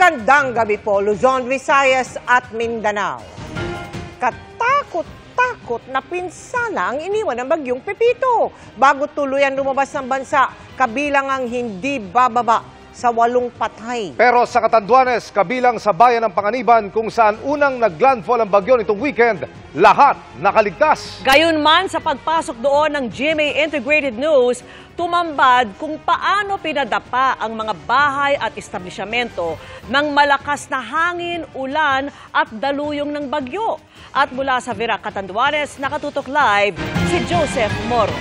Magandang gabi po, Luzon, Visayas at Mindanao. Katakot-takot na pinsala ang iniwan ng bagyong Pepito bago tuluyan lumabas ng bansa, kabilang ang hindi bababa sa 8 patay. Pero sa Catanduanes, kabilang sa bayan ng Panganiban kung saan unang naglandfall ang bagyo nitong weekend, lahat nakaligtas. Gayunman sa pagpasok doon ng GMA Integrated News, tumambad kung paano pinadapa ang mga bahay at establisyamento ng malakas na hangin, ulan at daluyong ng bagyo. At mula sa Virac, Catanduanes, nakatutok live si Joseph Moro.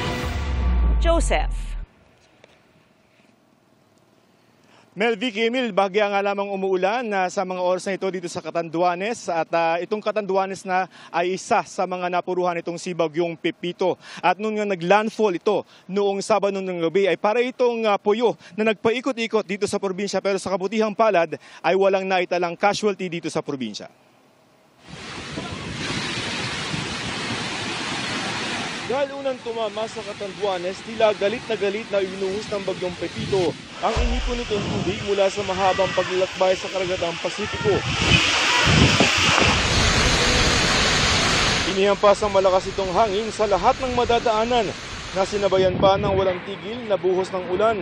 Joseph. Vicky Emil, bahagya nga lamang umuulan sa mga oras na ito dito sa Catanduanes at itong Catanduanes na ay isa sa mga napuruhan itong si Bagyong Pepito. At nung nga naglandfall ito noong Sabado ng gabi ay para itong puyo na nagpaikot-ikot dito sa probinsya, pero sa kabutihang palad ay walang naitalang casualty dito sa probinsya. Dahil unang tumama sa Catanduanes, tila galit na inuhos ng Bagyong Pepito ang inipon nitong tubig mula sa mahabang paglalakbay sa karagatang Pasipiko. Inihampas ang malakas itong hangin sa lahat ng madadaanan na sinabayan pa ng walang tigil na buhos ng ulan.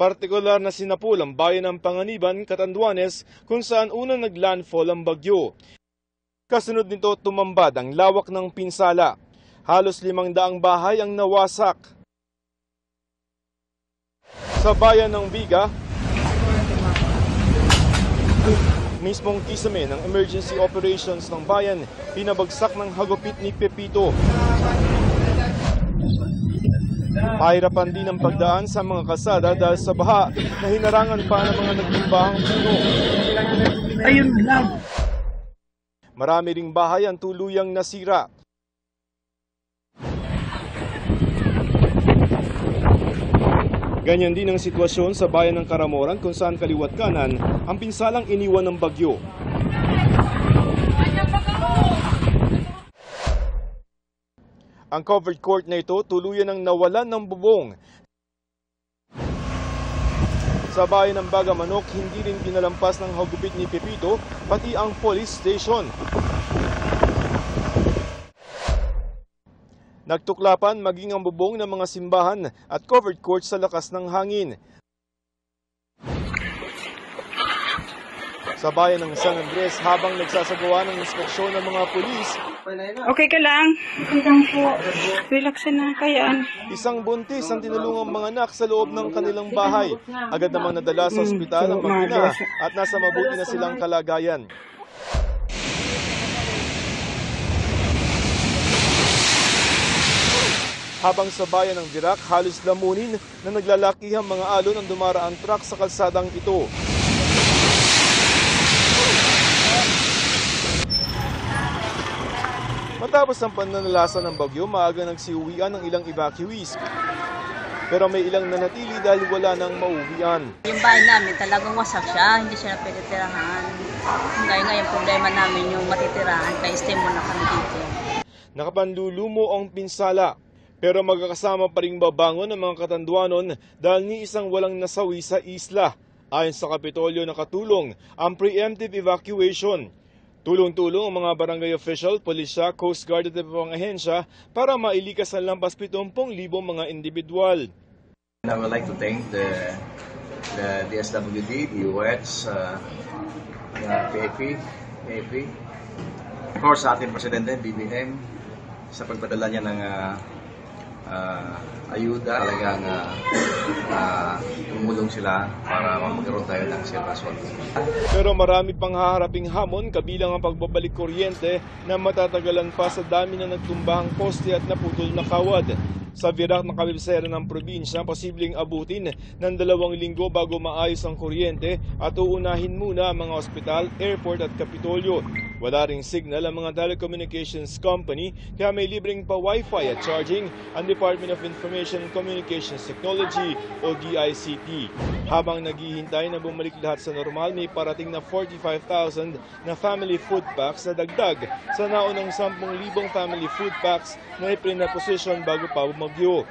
Partikular na sinapul ang bayan ng Panganiban, Catanduanes, kung saan unang naglandfall ang bagyo. Kasunod nito tumambad ang lawak ng pinsala. Halos 500 bahay ang nawasak. Sa bayan ng Viga, mismong kisame ng emergency operations ng bayan, pinabagsak ng hagupit ni Pepito. Pahirapan din ang pagdaan sa mga kalsada dahil sa baha na hinarangan pa ng mga nagtimbahang puno. Marami ring bahay ang tuluyang nasira. Ganyan din ang sitwasyon sa bayan ng Karamoran kung saan kaliwat kanan ang pinsalang iniwan ng bagyo. Ang covered court na ito tuluyan ng nawalan ng bubong. Sa bayan ng Bagamanok, hindi rin pinalampas ng hagupit ni Pepito, pati ang police station. Nagtuklapan maging ang bubong ng mga simbahan at covered court sa lakas ng hangin. Sa bayan ng San Andres, habang nagsasagawa ng inspeksyon ng mga pulis, okay ka lang? Okay lang po. Relax na, kayaan. Isang buntis ang tinulungang mga anak sa loob ng kanilang bahay. Agad namang nadala sa ospital ang mag-ina at nasa mabuti na silang kalagayan. Habang sa bayan ng Virac, halos lamunin na naglalakihang mga alon ang dumaraang truck sa kalsadang ito. Matapos ang pananalasa ng bagyo, maaga nagsiuwian ng ilang evacuees. Pero may ilang nanatili dahil wala nang mauwian. Yung bahay namin talagang wasak siya, hindi siya napitirahan. Ngayon problema namin yung matitirahan, kaya stay muna kami dito. Nakapanlulumo ang pinsala, pero magkakasama pa ring babangon ng mga Catanduanon dahil ni isang walang nasawi sa isla. Ayon sa Kapitolyo, nakatulong ang preemptive evacuation. Tulong-tulong ang mga barangay official, pulisya, Coast Guard at ibang ahensya para mailikas ang lampas 70,000 mga individual. I would like to thank the DSWD, the UX, PAP, of course sa ating Presidente, BBM, sa pagpadala niya ng ayuda. Talagang tumulong sila para magkaroon tayo ng sirkasyon. Pero marami pang haharaping hamon, kabilang ang pagbabalik kuryente na matatagalan pa sa dami na nagtumbahang poste at naputol na kawad. Sa Virac na kabisera ng probinsya, posibleng abutin ng 2 linggo bago maayos ang kuryente at uunahin muna ang mga ospital, airport at Kapitolyo. Wala ring signal ang mga telecommunications company kaya may libreng pa Wi-Fi at charging ang Department of Information and Communications Technology o DICT. Habang naghihintay na bumalik lahat sa normal, may parating na 45,000 na family food packs na dagdag sa naunang 10,000 family food packs na ipinaposisyon bago pa bumagyo.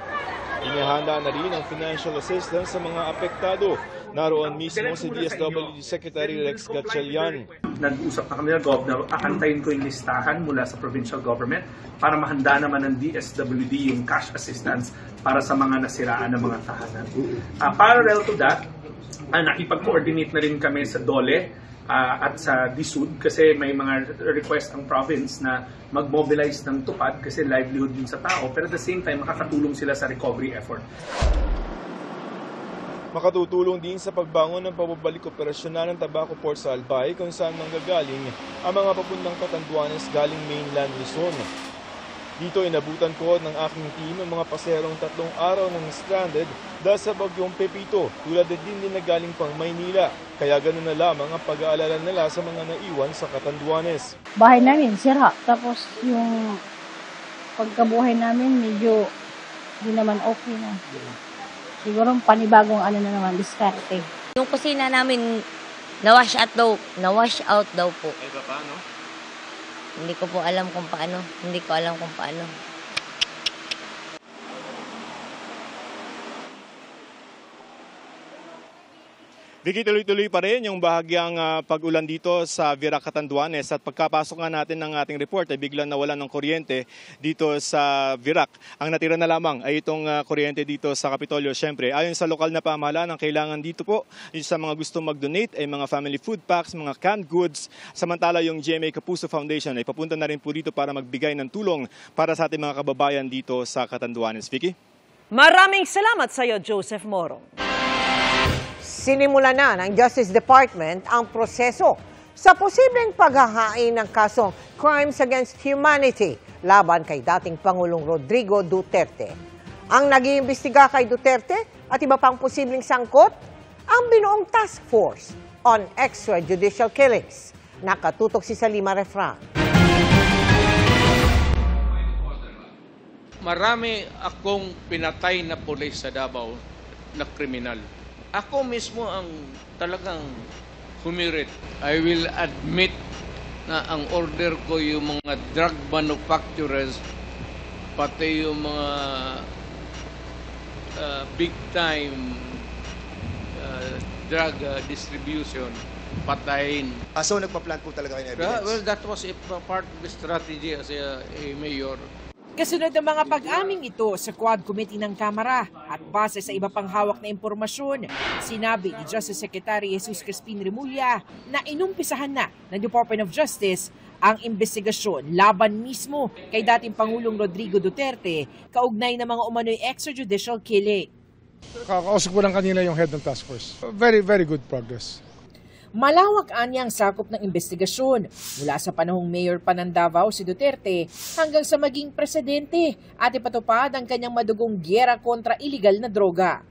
Inihanda na rin ang financial assistance sa mga apektado. Naroon mismo si DSWD Secretary Rex Gatchalian. Nag-usap na kami ng governor, aantayin ko yung listahan mula sa provincial government para mahanda naman ng DSWD yung cash assistance para sa mga nasiraan ng mga tahanan. Parallel to that, nakipag-coordinate na rin kami sa DOLE at sa DSUD kasi may mga request ang province na mag-mobilize ng tupad kasi livelihood din sa tao, pero at the same time makakatulong sila sa recovery effort. Makatutulong din sa pagbangon ng pababalik operasyonal ng Tabaco Port sa Albay kung saan manggagaling ang mga papuntang Catanduanes galing mainland Luzon. Dito inabutan ko ng aking team ang mga paserong 3 araw ng stranded dahil sa bagyong Pepito, tulad din na galing pang Maynila. Kaya ganoon na lamang ang pag-aalala nila sa mga naiwan sa Catanduanes. Bahay namin sira, tapos yung pagkabuhay namin medyo di naman okay na. Siguro panibagong na naman, diskarte. Yung kusina namin, na-wash out daw po. Ay, paano? Hindi ko alam kung paano. Vicky, tuloy-tuloy pa rin yung bahagyang pag-ulan dito sa Virac, Catanduanes at pagkapasok nga natin ng ating report ay biglang nawalan ng kuryente dito sa Virac. Ang natira na lamang ay itong kuryente dito sa Kapitolyo. Siyempre, ayon sa lokal na pamahalaan, ang kailangan dito po sa mga gusto mag-donate ay mga family food packs, mga canned goods. Samantala yung GMA Kapuso Foundation ay papunta na rin po dito para magbigay ng tulong para sa ating mga kababayan dito sa Catanduanes. Vicky? Maraming salamat sa iyo, Joseph Morong. Sinimula na ng Justice Department ang proseso sa posibleng paghahain ng kasong Crimes Against Humanity laban kay dating Pangulong Rodrigo Duterte. Ang nag-iimbestiga kay Duterte at iba pang posibleng sangkot, ang binuong Task Force on Extrajudicial Killings. Nakatutok si Salima Refran. Marami akong pinatay na pulis sa Davao na kriminal. Ako mismo ang talagang humirit. I will admit na ang order ko yung mga drug manufacturers, pati yung mga big time drug distribution, patayin. So nagpa-plan po talaga kayo ng evidence? Well, that was a part of the strategy as a mayor. Kasunod ng mga pag-aming ito sa Quad Committee ng Kamara at base sa iba pang hawak na impormasyon, sinabi ni Justice Secretary Jesus Crispin Remulla na inumpisahan na ng Department of Justice ang investigasyon laban mismo kay dating Pangulong Rodrigo Duterte kaugnay ng mga umano'y extrajudicial killing. Kakausap ko lang kanina yung head ng task force. Very, very good progress. Malawak anyang sakop ng investigasyon mula sa panahong mayor pa ng Davao si Duterte hanggang sa maging presidente at ipatupad ang kanyang madugong giyera kontra illegal na droga.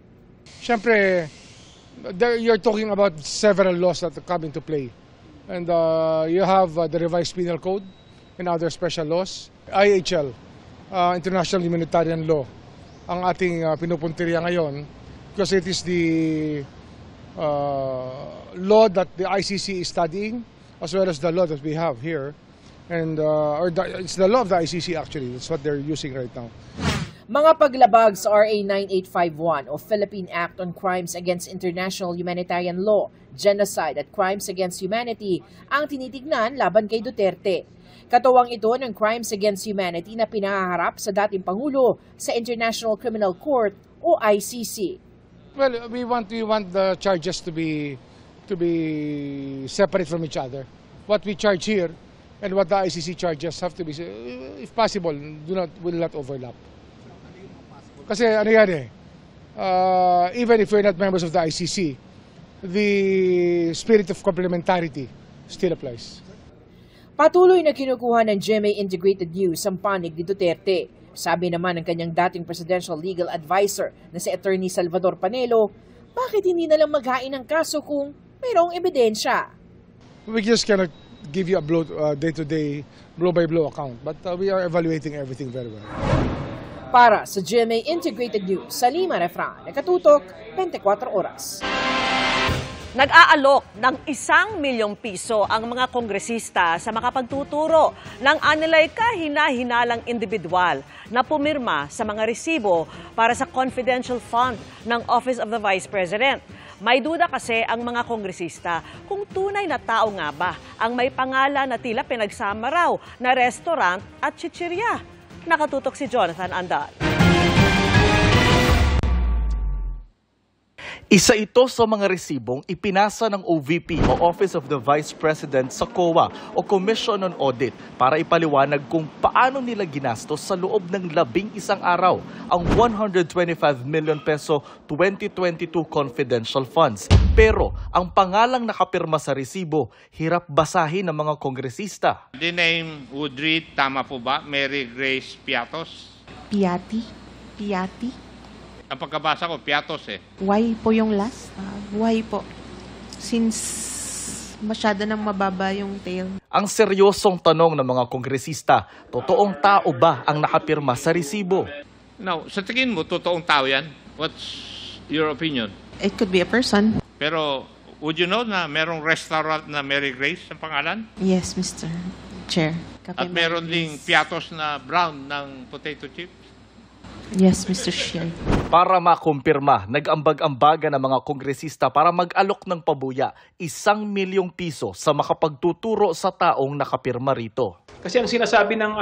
Siyempre, you're talking about several laws that come into play. And you have the revised penal code and other special laws. IHL, International Humanitarian Law, ang ating pinupuntirya ngayon because it is the law that the ICC is studying as well as the law that we have here. And it's the law of the ICC actually. That's what they're using right now. Mga paglabag sa RA 9851 o Philippine Act on Crimes Against International Humanitarian Law, Genocide at Crimes Against Humanity ang tinitignan laban kay Duterte. Katuwang ito ng Crimes Against Humanity na pinahaharap sa dating Pangulo sa International Criminal Court o ICC. Well, we want the charges to be separate from each other. What we charge here and what the ICC charges have to be, if possible, will not overlap. Kasi ano yan even if we're not members of the ICC, the spirit of complementarity still applies. Patuloy na kinukuha ng GMA Integrated News ang panig ni Duterte. Sabi naman ng kanyang dating presidential legal advisor na si Attorney Salvador Panelo, bakit hindi na lang maghain ng kaso kung mayroong ebidensya? We just cannot give you a day-to-day, blow-by-blow account, but we are evaluating everything very well. Para sa GMA Integrated News, Salima Refran, nakatutok 24 oras. Nag-aalok ng 1 milyong piso ang mga kongresista sa makapagtuturo ng anilay kahina-hinalang individual na pumirma sa mga resibo para sa confidential fund ng Office of the Vice President. May duda kasi ang mga kongresista kung tunay na tao nga ba ang may pangalan na tila pinagsama raw na restaurant at chichirya. Nakatutok si Jonathan Andal. Isa ito sa mga resibong ipinasa ng OVP o Office of the Vice President sa COA o Commission on Audit para ipaliwanag kung paano nila ginastos sa loob ng 11 araw ang 125 million peso 2022 confidential funds. Pero ang pangalang nakapirma sa resibo, hirap basahin ng mga kongresista. The name would read, tama po ba, Mary Grace Piatos? Piati. Ang pagkabasa ko, Piatos eh. Why po yung last? Why po? Since masyado nang mababa yung tail. Ang seryosong tanong ng mga kongresista, totoong tao ba ang nakapirma sa resibo? Now, sa tingin mo, totoong tao yan? What's your opinion? It could be a person. Pero, would you know na merong restaurant na Mary Grace ang pangalan? Yes, Mr. Chair. At meron ding Piatos na brown ng potato chips? Yes, Mr. Chair. Para makumpirma, nag-ambag-ambaga ng mga kongresista para mag-alok ng pabuya 1 milyong piso sa makapagtuturo sa taong nakapirma rito. Kasi ang sinasabi ng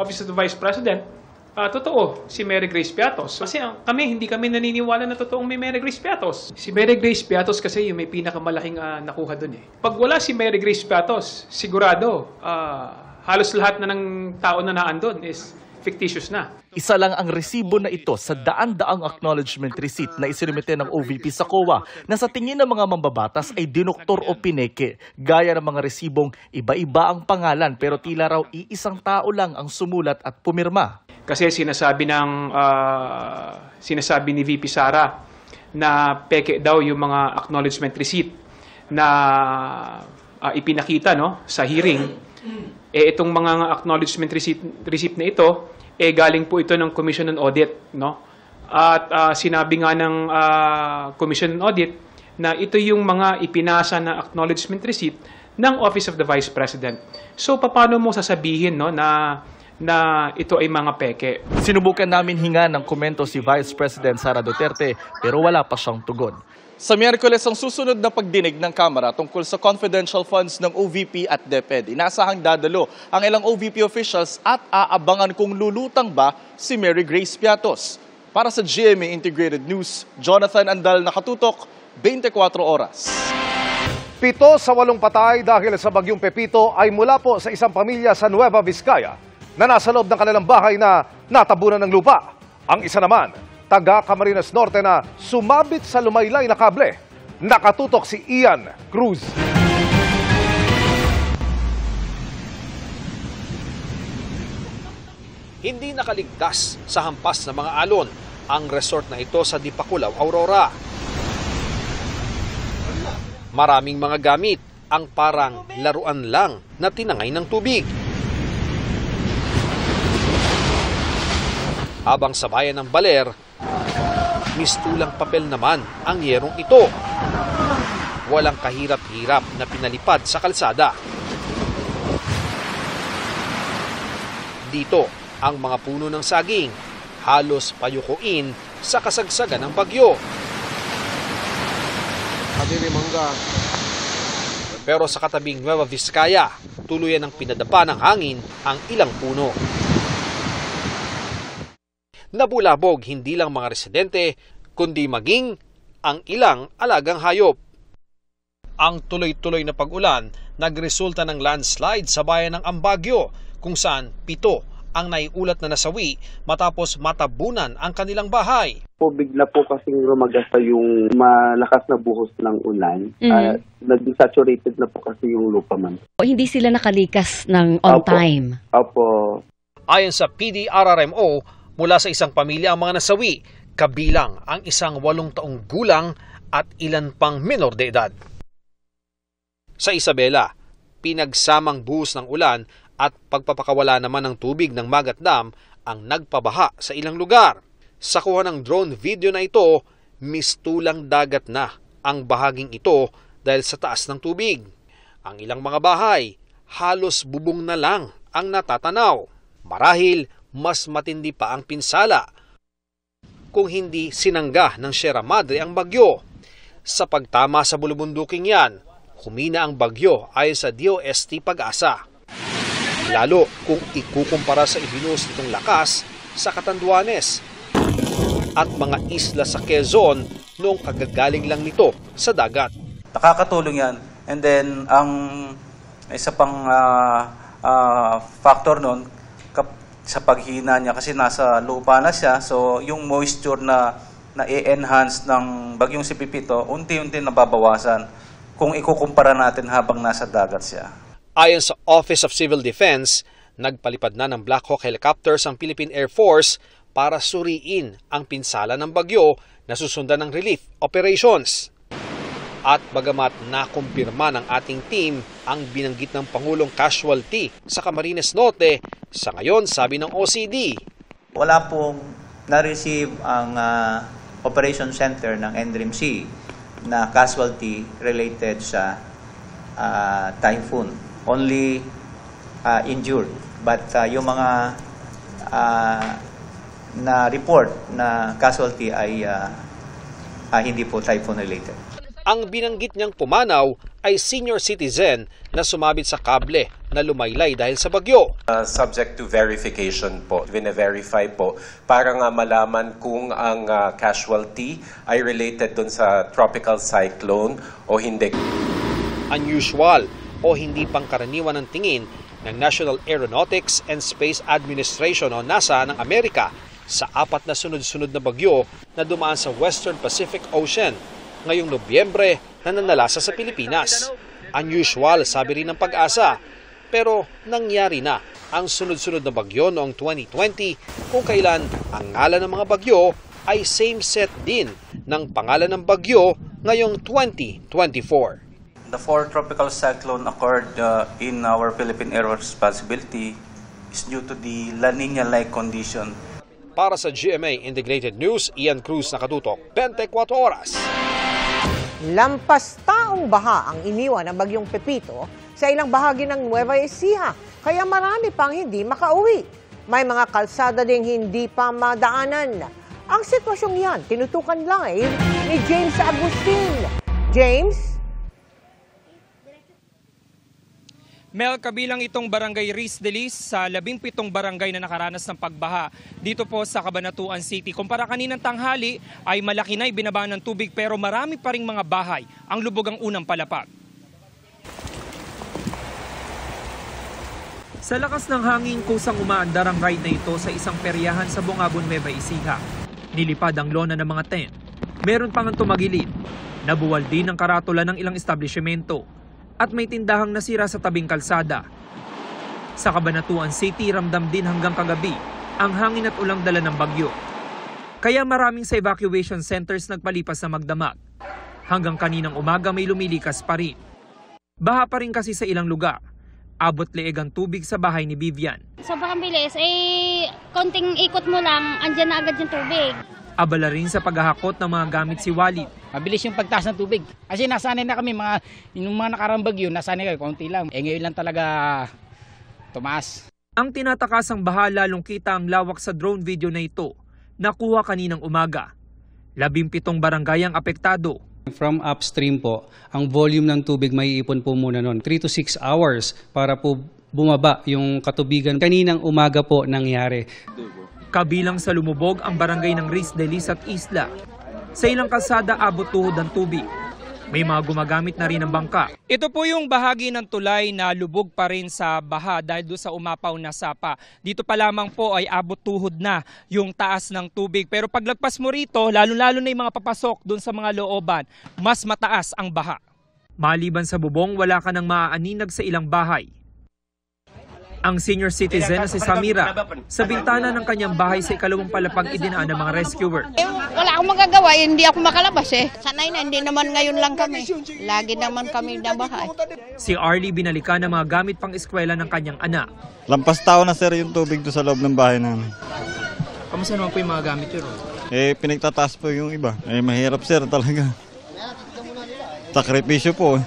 Office of the Vice President, totoo, si Mary Grace Piatos. Kasi hindi kami naniniwala na totoong may Mary Grace Piatos. Si Mary Grace Piatos kasi yung may pinakamalaking nakuha dun eh. Pag wala si Mary Grace Piatos, sigurado, halos lahat na ng tao na naandun is fictitious na. Isa lang ang resibo na ito sa daan-daang acknowledgement receipt na isinumite ng OVP sa COA na sa tingin ng mga mambabatas ay dinoktor o pineke. Gaya ng mga resibong iba-iba ang pangalan pero tila raw iisang tao lang ang sumulat at pumirma. Kasi sinasabi ni VP Sara na peke daw yung mga acknowledgement receipt na ipinakita sa hearing. Itong mga acknowledgement receipt na ito, galing po ito ng Commission on Audit, no? At sinabi nga ng Commission on Audit na ito yung mga ipinasa na acknowledgement receipt ng Office of the Vice President. So paano mo sasabihin na ito ay mga peke? Sinubukan namin hinga ng komento si Vice President Sara Duterte pero wala pa siyang tugon. Sa Miyerkules ang susunod na pagdinig ng Kamara tungkol sa confidential funds ng OVP at DepEd. Inasahang dadalo ang ilang OVP officials at aabangan kung lulutang ba si Mary Grace Piatos. Para sa GMA Integrated News, Jonathan Andal, nakatutok, 24 oras. 7 sa 8 patay dahil sa bagyong Pepito ay mula po sa isang pamilya sa Nueva Vizcaya na nasa loob ng kanilang bahay na natabunan ng lupa. Ang isa naman, taga Camarines Norte na sumabit sa lumaylay na kable. Nakatutok si Ian Cruz. Hindi nakaligtas sa hampas ng mga alon ang resort na ito sa Dipakulaw, Aurora. Maraming mga gamit ang parang laruan lang na tinangay ng tubig. Habang sa bayan ng Baler, mistulang papel naman ang yerong ito. Walang kahirap-hirap na pinalipad sa kalsada. Dito, ang mga puno ng saging halos payukuin sa kasagsagan ng bagyo. Pero sa katabing Nueva Vizcaya, tuluyan ng pinadapa ng hangin ang ilang puno. Nabulabog hindi lang mga residente, kundi maging ang ilang alagang hayop. Ang tuloy-tuloy na pag-ulan nagresulta ng landslide sa bayan ng Ambagyo, kung saan 7 ang naiulat na nasawi matapos matabunan ang kanilang bahay. Bigla po kasing rumagasa yung malakas na buhos ng ulan. Nag-saturated na po kasi yung lupa man. Hindi sila nakalikas ng on time. Opo. Ayon sa PDRRMO, mula sa isang pamilya ang mga nasawi, kabilang ang isang 8 taong gulang at ilan pang menor de edad. Sa Isabela, pinagsamang buhos ng ulan at pagpapakawala naman ng tubig ng Magat Dam ang nagpabaha sa ilang lugar. Sa kuha ng drone video na ito, mistulang dagat na ang bahaging ito dahil sa taas ng tubig. Ang ilang mga bahay, halos bubong na lang ang natatanaw. Marahil mas matindi pa ang pinsala kung hindi sinangga ng Sierra Madre ang bagyo. Sa pagtama sa bulubunduking yan, humina ang bagyo ayon sa DOST Pag-asa. Lalo kung ikukumpara sa ibinuhos nitong lakas sa Catanduanes at mga isla sa Quezon noong kagagaling lang nito sa dagat. Nakakatulong yan. And then, ang isa pang factor nun, sa paghina niya kasi nasa lupa na siya, so yung moisture na i-enhance ng bagyong si Pipito, unti-unti nababawasan kung ikukumpara natin habang nasa dagat siya. Ayon sa Office of Civil Defense, nagpalipad na ng Black Hawk helicopters ang Philippine Air Force para suriin ang pinsala ng bagyo na susundan ng relief operations. At bagamat nakumpirma ng ating team ang binanggit ng Pangulong casualty sa Camarines Norte, sa ngayon sabi ng OCD, wala pong na-receive ang Operation Center ng NDRIMC na casualty related sa typhoon. Only injured. But yung mga na-report na casualty ay hindi po typhoon related. Ang binanggit niyang pumanaw ay senior citizen na sumabit sa kable na lumaylay dahil sa bagyo. Subject to verification po, vine-verify po, para nga malaman kung ang casualty ay related dun sa tropical cyclone o hindi. Unusual o hindi pangkaraniwan ng tingin ng National Aeronautics and Space Administration o NASA ng Amerika sa 4 na sunod-sunod na bagyo na dumaan sa Western Pacific Ocean ngayong Nobyembre na nanalasa sa Pilipinas. Unusual, sabi rin ng Pag-asa, pero nangyari na ang sunod-sunod na bagyo noong 2020 kung kailan ang ngalan ng mga bagyo ay same set din ng pangalan ng bagyo ngayong 2024. The 4 tropical cyclone occurred in our Philippine area of responsibility is due to the La Nina-like condition. Para sa GMA Integrated News, Ian Cruz, nakatutok 24 oras. Lampas taong baha ang iniwan ng bagyong Pepito sa ilang bahagi ng Nueva Ecija, kaya marami pang hindi makauwi. May mga kalsada ding hindi pa madaanan. Ang sitwasyong yan, tinutukan live ni James Agustin. James? Mel, kabilang itong barangay Riz de Lis sa 17 barangay na nakaranas ng pagbaha dito po sa Cabanatuan City. Kumpara kaninang tanghali ay malaki na ibinaba ng tubig pero marami pa ring mga bahay ang lubog ang unang palapag. Sa lakas ng hangin, kusang umaandar ang ride na ito sa isang peryahan sa Bungabon, Nueva Ecija. Nilipad ang lona ng mga tent. Meron pang tumagilid. Nabuwal din ang karatula ng ilang establishmento. At may tindahang nasira sa tabing kalsada. Sa Cabanatuan City, ramdam din hanggang kagabi ang hangin at ulang dala ng bagyo. Kaya maraming sa evacuation centers nagpalipas na magdamag. Hanggang kaninang umaga may lumilikas pa rin. Baha pa rin kasi sa ilang lugar. Abot leeg ang tubig sa bahay ni Vivian. Sobrang bilis, konting ikot mo lang, andyan na agad yung tubig. Abala rin sa paghahakot ng mga gamit si Walid. Mabilis yung pagtaas ng tubig. Kasi nasanay na kami, yung mga nakarang bagyo, nasanay kami, konti lang. Ngayon lang talaga tumaas. Ang tinatakasang baha lalong kita ang lawak sa drone video na ito. Nakuha kaninang umaga. 17 barangay ang apektado. From upstream po, ang volume ng tubig may ipon po muna noon. 3 to 6 hours para po bumaba yung katubigan. Kaninang umaga po nangyari. Kabilang sa lumubog ang barangay ng Riz de Lis at Isla. Sa ilang kalsada abot tuhod ang tubig. May mga gumagamit na rin ng bangka. Ito po yung bahagi ng tulay na lubog pa rin sa baha dahil doon sa umapaw na sapa. Dito pa lamang po ay abot tuhod na yung taas ng tubig. Pero paglagpas mo rito, lalo-lalo na yung mga papasok doon sa mga looban, mas mataas ang baha. Maliban sa bubong, wala ka nang maaaninag sa ilang bahay. Ang senior citizen na si Samira, sa bintana ng kanyang bahay sa ikalawang palapag idinaan ng mga rescuer. Wala akong magagawa, hindi ako makalabas eh. Sanay na, hindi naman ngayon lang kami. Lagi naman kami na bahay. Si Arlie binalikan ng mga gamit pang eskwela ng kanyang anak. Lampas tao na sir yung tubig doon sa loob ng bahay namin. Kamusta naman po yung mga gamit yun? Pinagtataas po yung iba. Mahirap sir talaga. Sakripisyo po.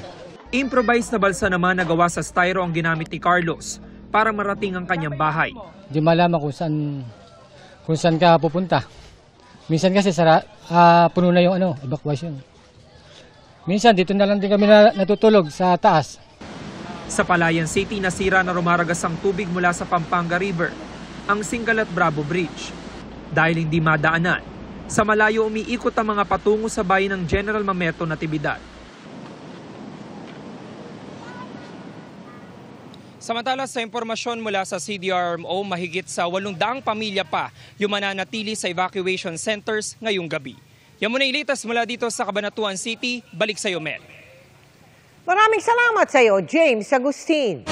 Improvised na balsa naman na gawa sa styro ang ginamit ni Carlos para marating ang kanyang bahay. Di malaman kung saan ka pupunta. Minsan kasi puno na yung evacuation. Minsan dito na lang din kami natutulog sa taas. Sa Palayan City, nasira na rumaragas ang tubig mula sa Pampanga River, ang Singal at Bravo Bridge. Dahil hindi madaanan, sa malayo umiikot ang mga patungo sa bayan ng General Mamerto, Natividad. Samantala sa impormasyon mula sa CDRMO, mahigit sa 800 pamilya pa yung mananatili sa evacuation centers ngayong gabi. Yan muna ilitas mula dito sa Cabanatuan City. Balik sa iyo, Mel. Maraming salamat sa iyo, James Agustin.